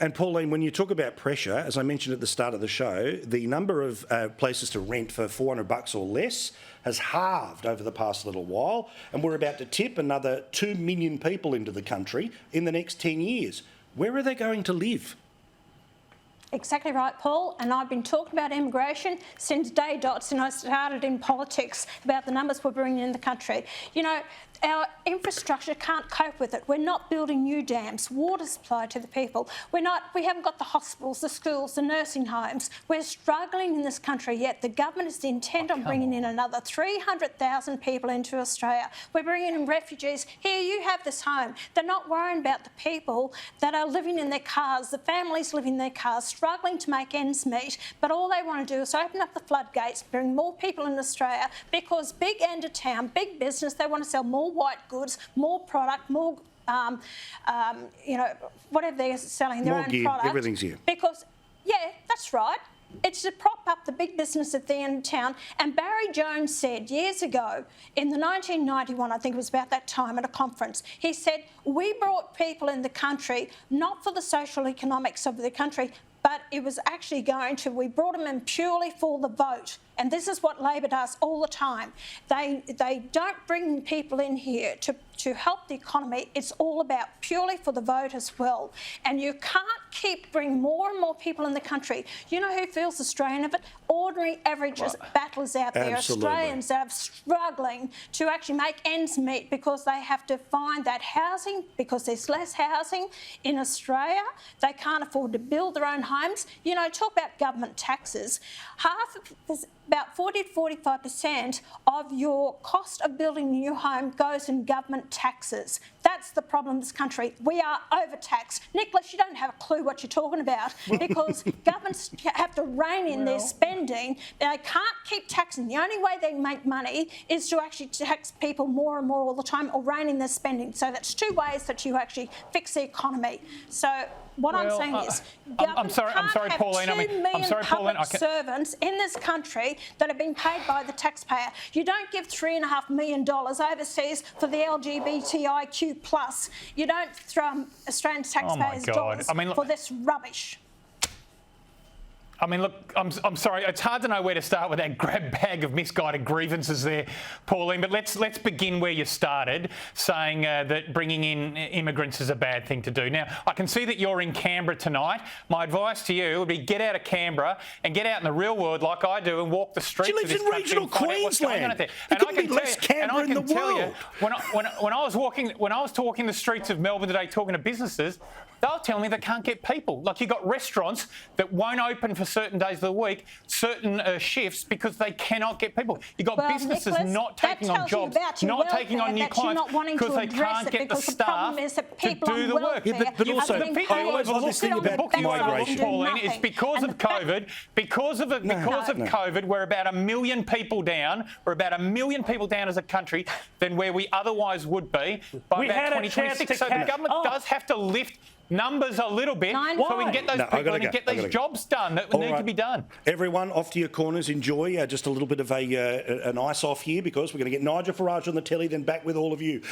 And Pauline, when you talk about pressure, as I mentioned at the start of the show, the number of places to rent for $400 or less has halved over the past little while, and we're about to tip another 2 million people into the country in the next 10 years. Where are they going to live? Exactly right, Paul, and I've been talking about immigration since day dot, since I started in politics, about the numbers we're bringing in the country. You know, our infrastructure can't cope with it. We're not building new dams, water supply to the people. We haven't got the hospitals, the schools, the nursing homes. We're struggling in this country, yet the government is intent on bringing in another 300,000 people into Australia. We're bringing in refugees. Here, you have this home. They're not worrying about the people that are living in their cars, the families living in their cars, struggling to make ends meet, but all they want to do is open up the floodgates, bring more people in Australia, because big end of town, big business, they want to sell more white goods, more product, more, you know, whatever they're selling, their more own gear, product. everything's here. Because, yeah, that's right. It's to prop up the big business at the end of town. And Barry Jones said years ago, in the 1991, I think it was about that time at a conference, he said, we brought people in the country not for the social economics of the country, but it was actually we brought them in purely for the vote. And this is what Labor does all the time. They don't bring people in here to help the economy. It's all about purely for the vote as well. And you can't keep bringing more and more people in the country. You know who feels the strain of it? Ordinary, average battlers out there, Absolutely. Australians that are struggling to actually make ends meet because they have to find that housing, because there's less housing in Australia. They can't afford to build their own homes. You know, talk about government taxes. About 40 to 45% of your cost of building a new home goes in government taxes. That's the problem in this country. We are overtaxed. Nicholas, you don't have a clue what you're talking about because governments have to rein in their spending. They can't keep taxing. The only way they make money is to actually tax people more and more all the time or rein in their spending. So that's two ways that you actually fix the economy. So what I'm saying is, I'm sorry, Pauline. 2 million public servants in this country that are being paid by the taxpayer. You don't give $3.5 million overseas for the LGBTIQ+. You don't throw Australian taxpayers' dollars for this rubbish. I mean, look, I'm sorry. It's hard to know where to start with that grab bag of misguided grievances there, Pauline. But let's begin where you started, saying that bringing in immigrants is a bad thing to do. Now, I can see that you're in Canberra tonight. My advice to you would be get out of Canberra and get out in the real world like I do and walk the streets She lives of this in country regional and find out what's going on out there. And I can tell you, Canberra in the world. when I was walking the streets of Melbourne today, talking to businesses, they were telling me they can't get people. Like, you've got restaurants that won't open for certain days of the week, certain shifts, because they cannot get people. You've got businesses Nicholas, not taking on jobs, not taking on new clients because they can't get the staff to do the work. Yeah, but also, I always love this thing about migration. Pauline, it's because of COVID. Because of COVID, we're about 1 million people down. We're about 1 million people down as a country than where we otherwise would be by about 2026. So the government does have to lift numbers a little bit so we can get those people and get these jobs done that need to be done. Everyone, off to your corners. Enjoy just a little bit of an ice off here because we're going to get Nigel Farage on the telly, then back with all of you.